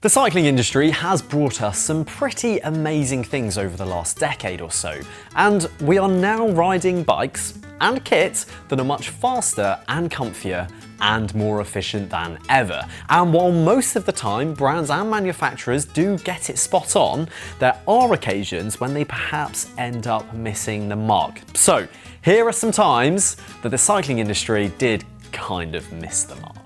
The cycling industry has brought us some pretty amazing things over the last decade or so, and we are now riding bikes and kits that are much faster and comfier and more efficient than ever. And while most of the time brands and manufacturers do get it spot on, there are occasions when they perhaps end up missing the mark. So here are some times that the cycling industry did kind of miss the mark.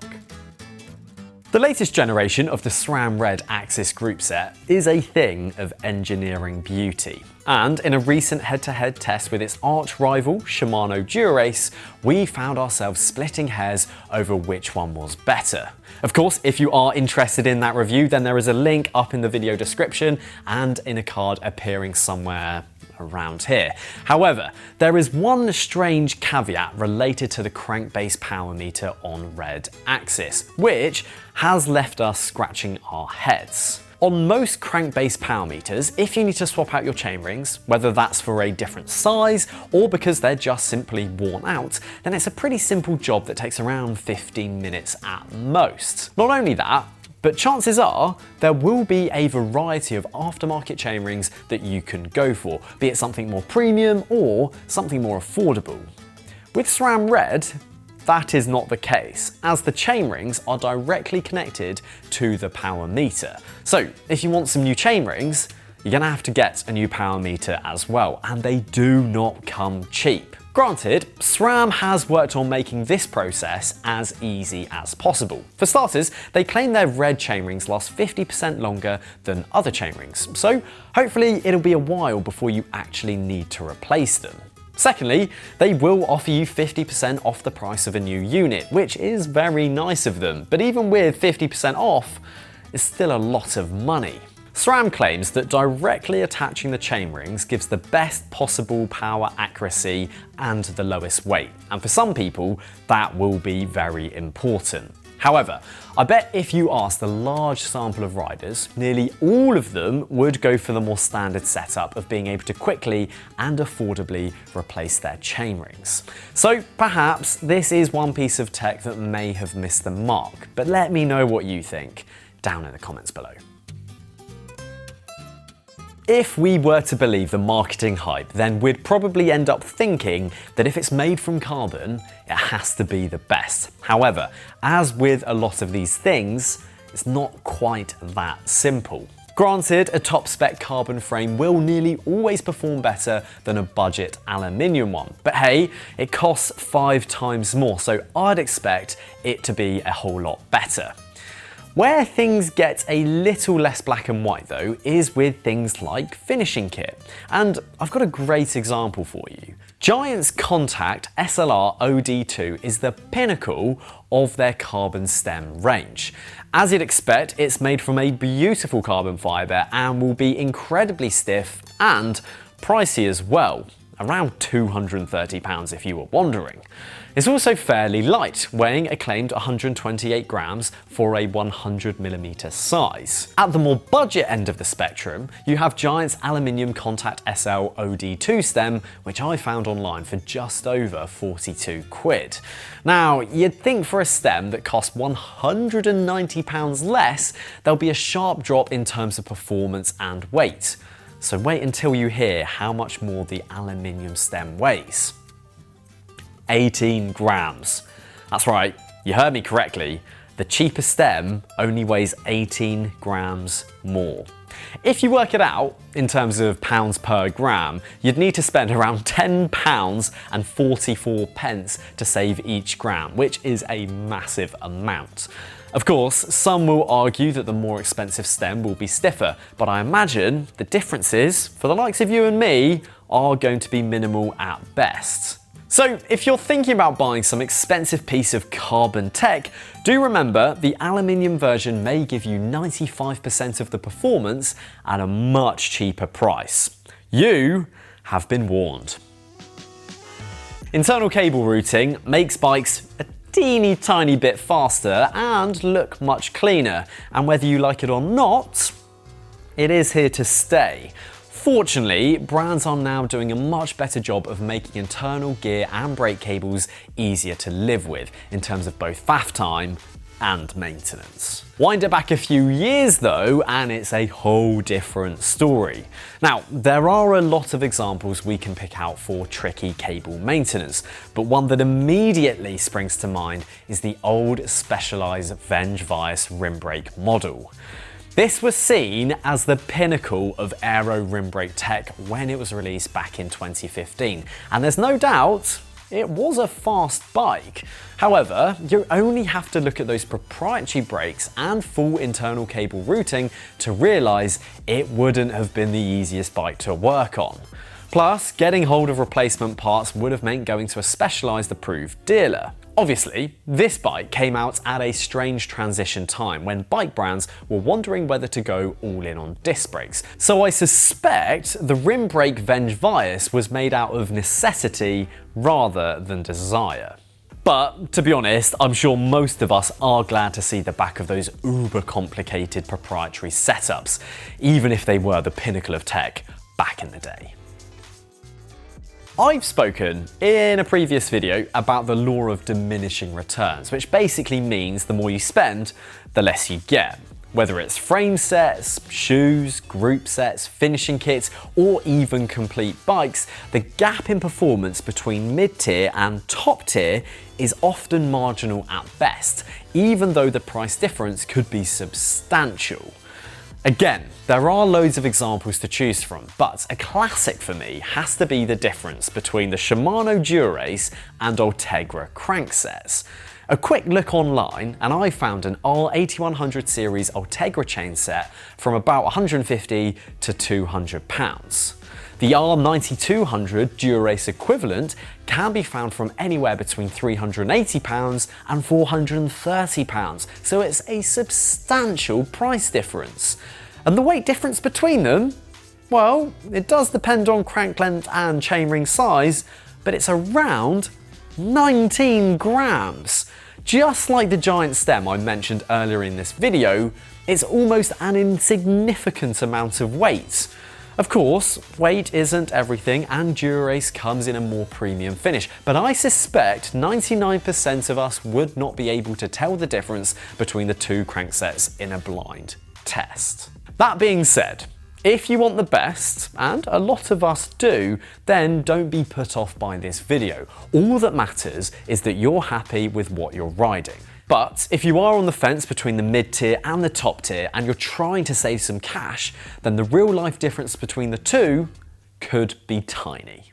The latest generation of the SRAM Red Axis group set is a thing of engineering beauty. And in a recent head-to-head test with its arch rival, Shimano Dura-Ace, we found ourselves splitting hairs over which one was better. Of course, if you are interested in that review, then there is a link up in the video description and in a card appearing somewhere around here. However, there is one strange caveat related to the crankbase power meter on Red Axis, which has left us scratching our heads. On most crankbase power meters, if you need to swap out your chainrings, whether that's for a different size or because they're just simply worn out, then it's a pretty simple job that takes around 15 minutes at most. Not only that, but chances are there will be a variety of aftermarket chainrings that you can go for, be it something more premium or something more affordable. With SRAM Red, that is not the case, as the chainrings are directly connected to the power meter. So if you want some new chainrings, you're gonna have to get a new power meter as well, and they do not come cheap. Granted, SRAM has worked on making this process as easy as possible. For starters, they claim their Red chainrings last 50% longer than other chainrings, so hopefully it'll be a while before you actually need to replace them. Secondly, they will offer you 50% off the price of a new unit, which is very nice of them, but even with 50% off, it's still a lot of money. SRAM claims that directly attaching the chainrings gives the best possible power accuracy and the lowest weight, and for some people, that will be very important. However, I bet if you asked a large sample of riders, nearly all of them would go for the more standard setup of being able to quickly and affordably replace their chainrings. So perhaps this is one piece of tech that may have missed the mark, but let me know what you think down in the comments below. If we were to believe the marketing hype, then we'd probably end up thinking that if it's made from carbon, it has to be the best. However, as with a lot of these things, it's not quite that simple. Granted, a top spec carbon frame will nearly always perform better than a budget aluminium one, but hey, it costs 5 times more, so I'd expect it to be a whole lot better. Where things get a little less black and white though is with things like finishing kit, and I've got a great example for you. Giant's Contact SLR OD2 is the pinnacle of their carbon stem range. As you'd expect, it's made from a beautiful carbon fibre and will be incredibly stiff and pricey as well. Around £230 if you were wondering. It's also fairly light, weighing a claimed 128 grams for a 100mm size. At the more budget end of the spectrum, you have Giant's Aluminium Contact SL OD2 stem, which I found online for just over 42 quid. Now, you'd think for a stem that costs £190 less, there'll be a sharp drop in terms of performance and weight. So wait until you hear how much more the aluminium stem weighs. 18 grams. That's right, you heard me correctly. The cheaper stem only weighs 18 grams more. If you work it out in terms of pounds per gram, you'd need to spend around £10 and 44 pence to save each gram, which is a massive amount. Of course, some will argue that the more expensive stem will be stiffer, but I imagine the differences, for the likes of you and me, are going to be minimal at best. So if you're thinking about buying some expensive piece of carbon tech, do remember the aluminium version may give you 95% of the performance at a much cheaper price. You have been warned. Internal cable routing makes bikes a teeny tiny bit faster and look much cleaner, and whether you like it or not, it is here to stay. Fortunately, brands are now doing a much better job of making internal gear and brake cables easier to live with in terms of both faff time and maintenance. Wind it back a few years though, and it's a whole different story. Now, there are a lot of examples we can pick out for tricky cable maintenance, but one that immediately springs to mind is the old Specialized Venge-Vias rim brake model. This was seen as the pinnacle of aero rim brake tech when it was released back in 2015, and there's no doubt it was a fast bike. However, you only have to look at those proprietary brakes and full internal cable routing to realise it wouldn't have been the easiest bike to work on. Plus, getting hold of replacement parts would have meant going to a Specialized approved dealer. Obviously, this bike came out at a strange transition time when bike brands were wondering whether to go all in on disc brakes. So I suspect the rim brake Venge-Vias was made out of necessity rather than desire. But to be honest, I'm sure most of us are glad to see the back of those uber complicated proprietary setups, even if they were the pinnacle of tech back in the day. I've spoken in a previous video about the law of diminishing returns, which basically means the more you spend, the less you get. Whether it's frame sets, shoes, group sets, finishing kits, or even complete bikes, the gap in performance between mid-tier and top tier is often marginal at best, even though the price difference could be substantial. Again, there are loads of examples to choose from, but a classic for me has to be the difference between the Shimano Dura-Ace and Ultegra cranksets. A quick look online and I found an R8100 series Ultegra chain set from about £150 to £200. The R9200 Dura-Ace equivalent can be found from anywhere between £380 and £430, so it's a substantial price difference. And the weight difference between them, well, it does depend on crank length and chainring size, but it's around 19 grams. Just like the giant stem I mentioned earlier in this video, it's almost an insignificant amount of weight. Of course, weight isn't everything and Dura-Ace comes in a more premium finish, but I suspect 99% of us would not be able to tell the difference between the two cranksets in a blind test. That being said, if you want the best, and a lot of us do, then don't be put off by this video. All that matters is that you're happy with what you're riding. But if you are on the fence between the mid-tier and the top tier and you're trying to save some cash, then the real life difference between the two could be tiny.